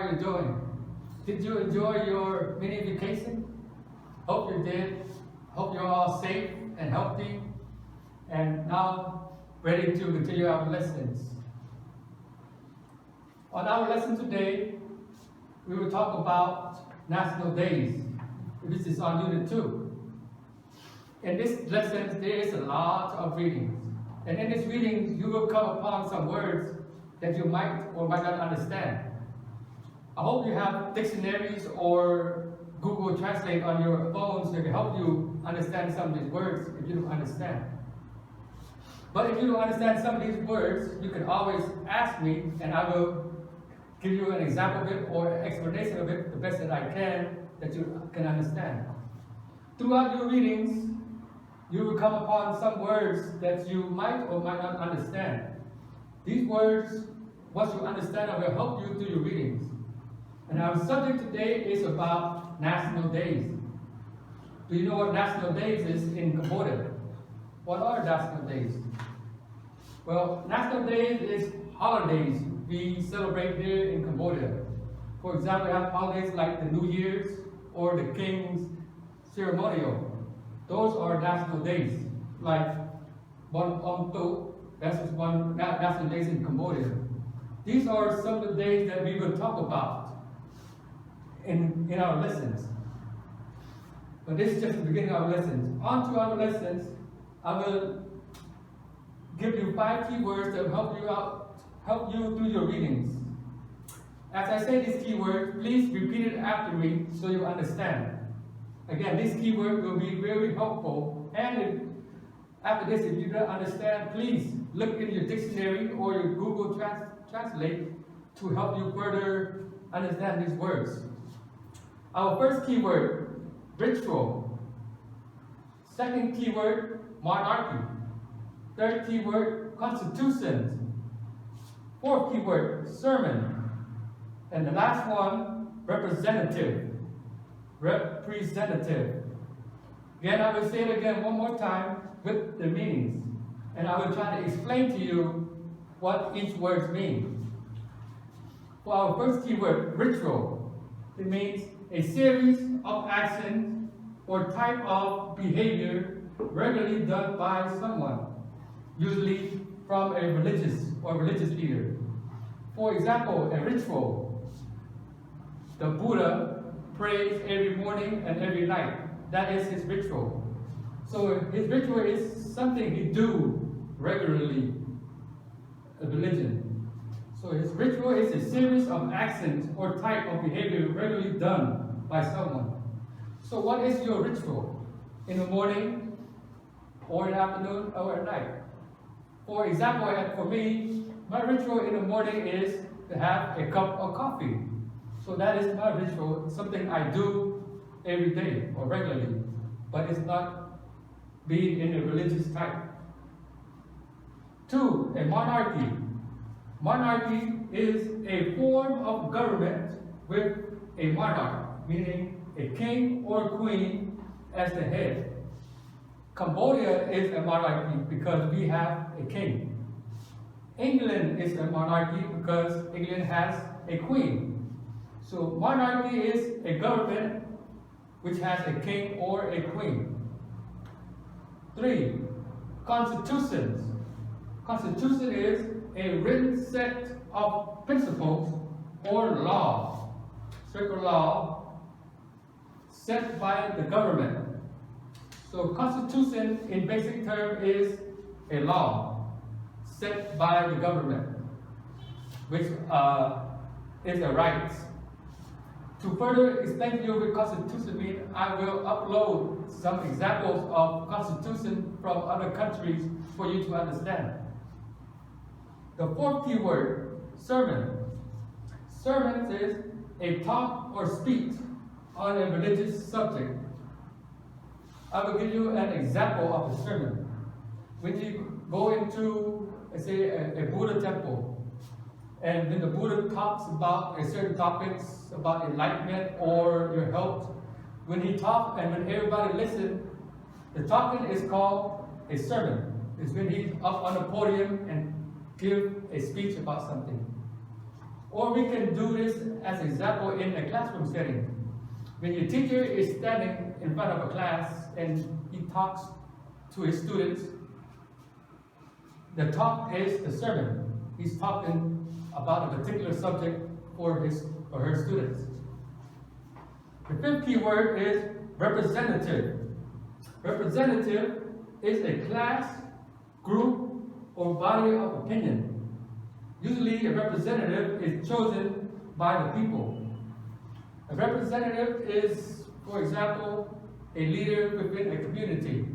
are you doing? Did you enjoy your mini vacation? Hope you did. Hope you're all safe and healthy. And now ready to continue our lessons. On our lesson today, we will talk about national days. This is on Unit 2. In this lesson, there is a lot of readings. And in this reading, you will come upon some words that you might or might not understand. I hope you have dictionaries or Google Translate on your phones that can help you understand some of these words if you don't understand. But if you don't understand some of these words, you can always ask me and I will give you an example of it or an explanation of it the best that I can that you can understand. Throughout your readings, you will come upon some words that you might or might not understand. These words, once you understand them, will help you through your readings. And our subject today is about national days. Do you know what national days is in Cambodia? What are national days? Well, national days is holidays we celebrate here in Cambodia. For example, we have holidays like the New Year's or the King's Ceremonial. Those are national days, like Bon Om Tu, that's one national days in Cambodia. These are some of the days that we will talk about in our lessons. But this is just the beginning of our lessons. On to our lessons, I will give you 5 keywords that will help you through your readings. As I say these keywords, please repeat it after me so you understand. Again, this keyword will be very helpful. And after this, if you don't understand, please look in your dictionary or your Google Translate to help you further understand these words. Our first keyword, ritual. Second keyword, monarchy. Third keyword, constitution. Fourth keyword, sermon. And the last one, representative. Representative. Again, I will say it again one more time with the meanings. And I will try to explain to you what each word means. For our first keyword, ritual, it means a series of actions or type of behavior regularly done by someone, usually from a religious leader. For example, a ritual. The Buddha prays every morning and every night. That is his ritual. So his ritual is something he do regularly, a religion. So his ritual is a series of actions or type of behavior regularly done by someone. So what is your ritual? In the morning, or in the afternoon, or at night? For example, for me, my ritual in the morning is to have a cup of coffee. So that is my ritual, something I do every day or regularly, but it's not being in a religious type. 2, a monarchy. Monarchy is a form of government with a monarch, meaning a king or queen as the head. Cambodia is a monarchy because we have a king. England is a monarchy because England has a queen. So monarchy is a government which has a king or a queen. 3, constitutions. Constitution is a written set of principles or law, circular law, set by the government. So constitution in basic term is a law set by the government, which is a right. To further explain to you what constitution means, I will upload some examples of constitution from other countries for you to understand. The 4th keyword, sermon. Sermon is a talk or speech on a religious subject. I will give you an example of a sermon. When you go into, let's say, a Buddha temple, and when the Buddha talks about a certain topics, about enlightenment or your health, when he talks and when everybody listens, the talking is called a sermon. It's when he's up on the podium and give a speech about something. Or we can do this as an example in a classroom setting. When your teacher is standing in front of a class and he talks to his students, the talk is the sermon. He's talking about a particular subject for his or her students. The fifth key word is representative. Representative is a class, group, or body of opinion. Usually a representative is chosen by the people. A representative is, for example, a leader within a community.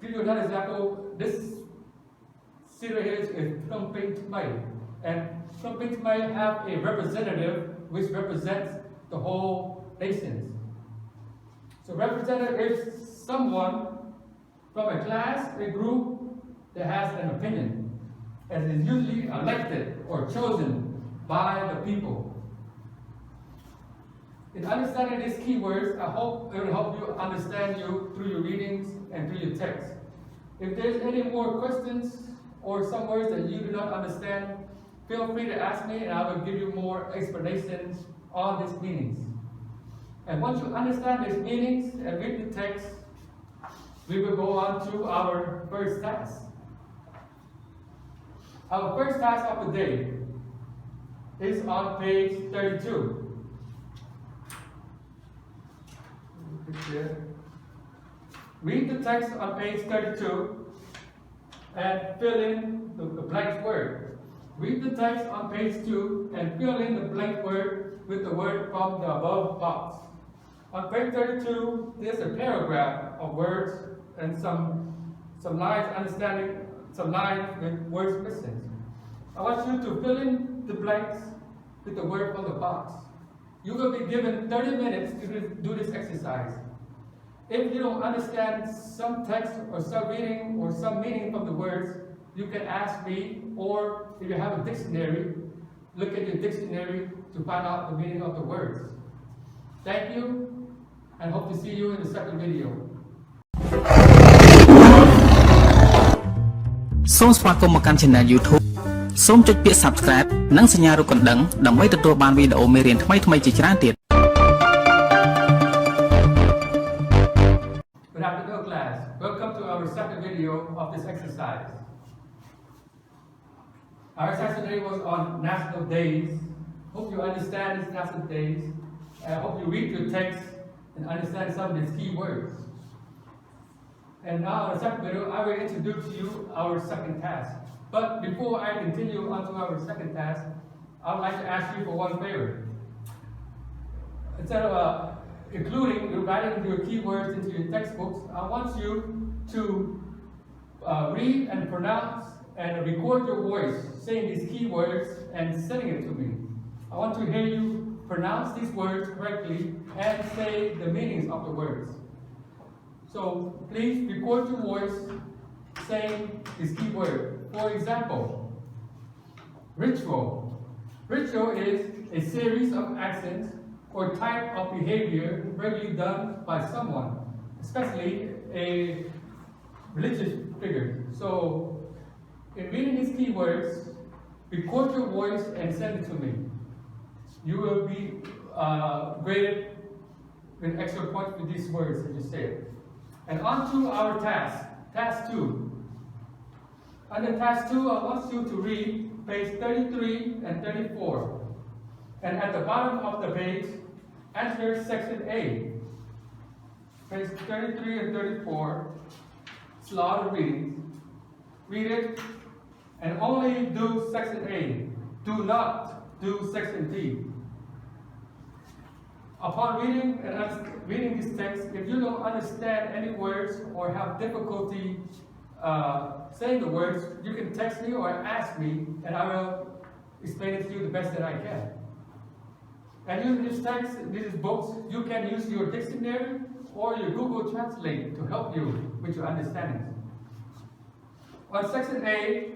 To give you another example, this city here is Phnom Penh Tmay. And Phnom Penh Tmay have a representative which represents the whole nations. So representative is someone from a class, a group that has an opinion and is usually elected or chosen by the people. In understanding these keywords, I hope it will help you understand you through your readings and through your text. If there's any more questions or some words that you do not understand, feel free to ask me and I will give you more explanations on these meanings. And once you understand these meanings and read the text, we will go on to our first task. Our first task of the day is on page 32. Read the text on page 32 and fill in the blank word. Read the text on page 2 and fill in the blank word with the word from the above box. On page 32, there's a paragraph of words and some lines understanding, some lines with words missing. I want you to fill in the blanks with the word from the box. You will be given 30 minutes to do this exercise. If you don't understand some text or some reading or some meaning from the words, you can ask me, or if you have a dictionary, look at your dictionary to find out the meaning of the words. Thank you, and hope to see you in the second video. សូមស្វាគមន៍មកកាន់ Channel YouTube សូមចុចពាក្យ Subscribe និងសញ្ញារូបកណ្ដឹងដើម្បីទទួលបានវីដេអូមេរៀនថ្មីៗជាច្រើនទៀត Good afternoon, class. Welcome to our second video of this exercise. Our exercise today was on national days. Hope you understand these national days. I hope you read your text and understand some of these key words. And now in the second video, I will introduce to you our second task. But before I continue on to our second task, I would like to ask you for one favor. Instead of including writing your keywords into your textbooks, I want you to read and pronounce and record your voice saying these keywords and sending it to me. I want to hear you pronounce these words correctly and say the meanings of the words. So please record your voice saying this key word. For example, ritual. Ritual is a series of actions or type of behavior regularly done by someone, especially a religious figure. So in reading these keywords, record your voice and send it to me. You will be graded with extra points for these words that you said. And on to our task, task 2. Under task 2, I want you to read page 33 and 34. And at the bottom of the page, answer section A. Page 33 and 34, it's a lot of readings. Read it and only do section A. Do not do section B. Upon reading this text, if you don't understand any words or have difficulty saying the words, you can text me or ask me, and I will explain it to you the best that I can. And using this text, these books, you can use your dictionary or your Google Translate to help you with your understanding. On section A,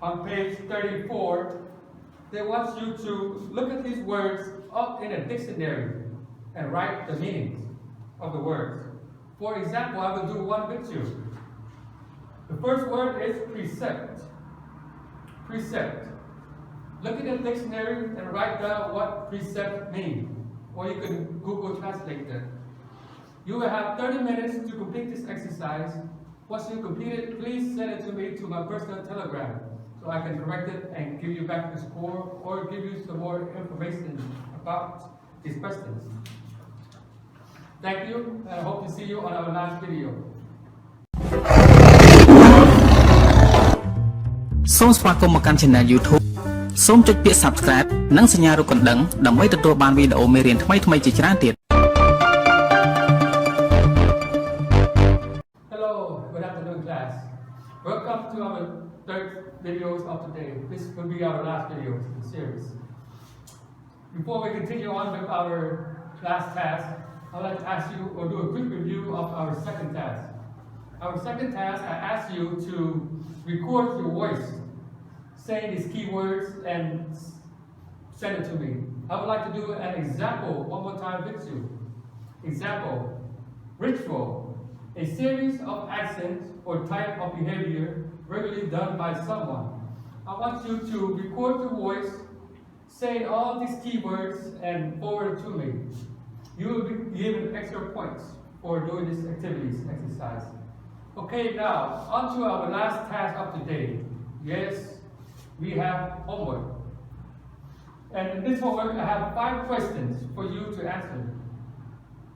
on page 34, they want you to look at these words up in a dictionary and write the meanings of the words. For example, I will do one with you. The first word is precept. Precept. look at the dictionary and write down what precept means, or you can Google Translate that. You will have 30 minutes to complete this exercise. Once you complete it, please send it to me to my personal telegram so I can correct it and give you back the score or give you some more information about these questions. Thank you, and I hope to see you on our last video. សូមស្វាគមន៍មកកាន់ Channel YouTube សូមចុចពាក្យ Subscribe និងសញ្ញារូបកណ្ដឹងដើម្បីទទួលបានវីដេអូមេរៀនថ្មីៗជាច្រើនទៀត Hello, good afternoon class. Welcome to our third videos of today. This will be our last video in the series. Before we continue on with our last task, I'd like to ask you or do a quick review of our second task. Our second task, I asked you to record your voice, say these keywords and send it to me. I would like to do an example one more time with you. Example, ritual, a series of actions or type of behavior regularly done by someone. I want you to record your voice, say all these keywords and forward it to me. You will be given extra points for doing this activities exercise. Okay, now on to our last task of today. Yes, we have homework. And in this homework, I have 5 questions for you to answer.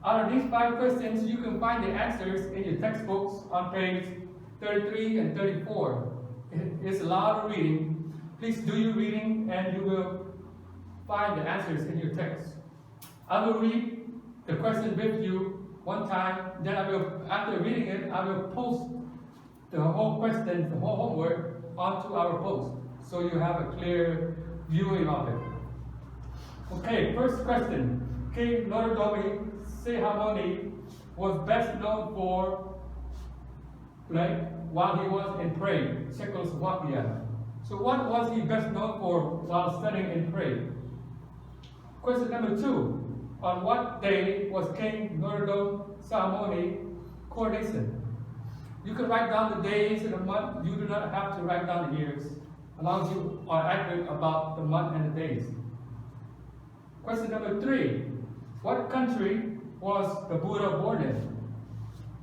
Out of these 5 questions, you can find the answers in your textbooks on page 33 and 34. It's a lot of reading. Please do your reading and you will find the answers in your text. I will read the question with you one time, then after reading it, I will post the whole question, the whole homework onto our post, so you have a clear viewing of it. Okay, first question. King Norodom Sihamoni was best known for while he was in Prague, Czechoslovakia. So what was he best known for while studying in Prague? Question number 2. On what day was King Norodom Sihamoni coronation? You can write down the days and the month. You do not have to write down the years, as long as you are accurate about the month and the days. Question number 3. What country was the Buddha born in?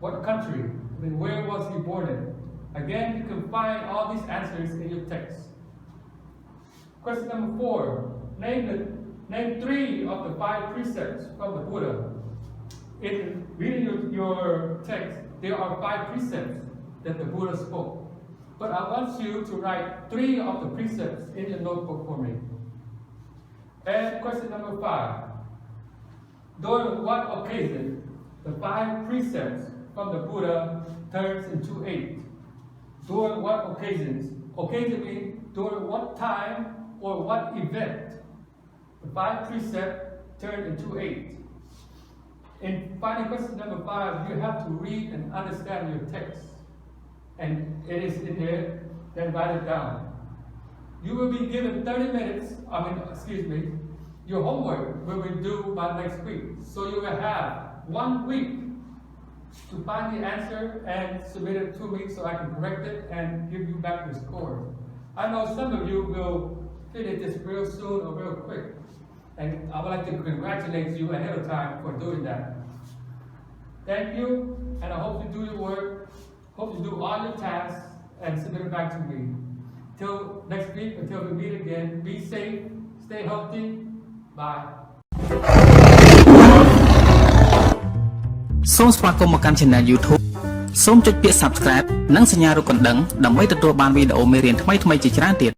What country? And where was he born in? Again, you can find all these answers in your text. Question number 4. Name 3 of the 5 precepts from the Buddha. In reading your text, there are 5 precepts that the Buddha spoke. But I want you to write 3 of the precepts in your notebook for me. And question number 5. During what occasion the 5 precepts from the Buddha turns into 8? During what occasions? Occasionally, during what time or what event? The 5 precepts turned into 8. In finding question number 5, you have to read and understand your text. And it is in there, then write it down. You will be given 30 minutes, your homework will be due by next week. So you will have 1 week to find the answer and submit it to me so I can correct it and give you back the score. I know some of you will finish this real soon or real quick. And I would like to congratulate you ahead of time for doing that. Thank you, and I hope you do your work, hope you do all your tasks, and submit it back to me. Till next week, until we meet again, be safe, stay healthy, bye. សូមស្វាគមន៍មកកាន់ Channel YouTube សូមចុចពាក្យ Subscribe និងសញ្ញារូបកណ្ដឹងដើម្បីទទួលបានវីដេអូមេរៀនថ្មីៗជាច្រើនទៀត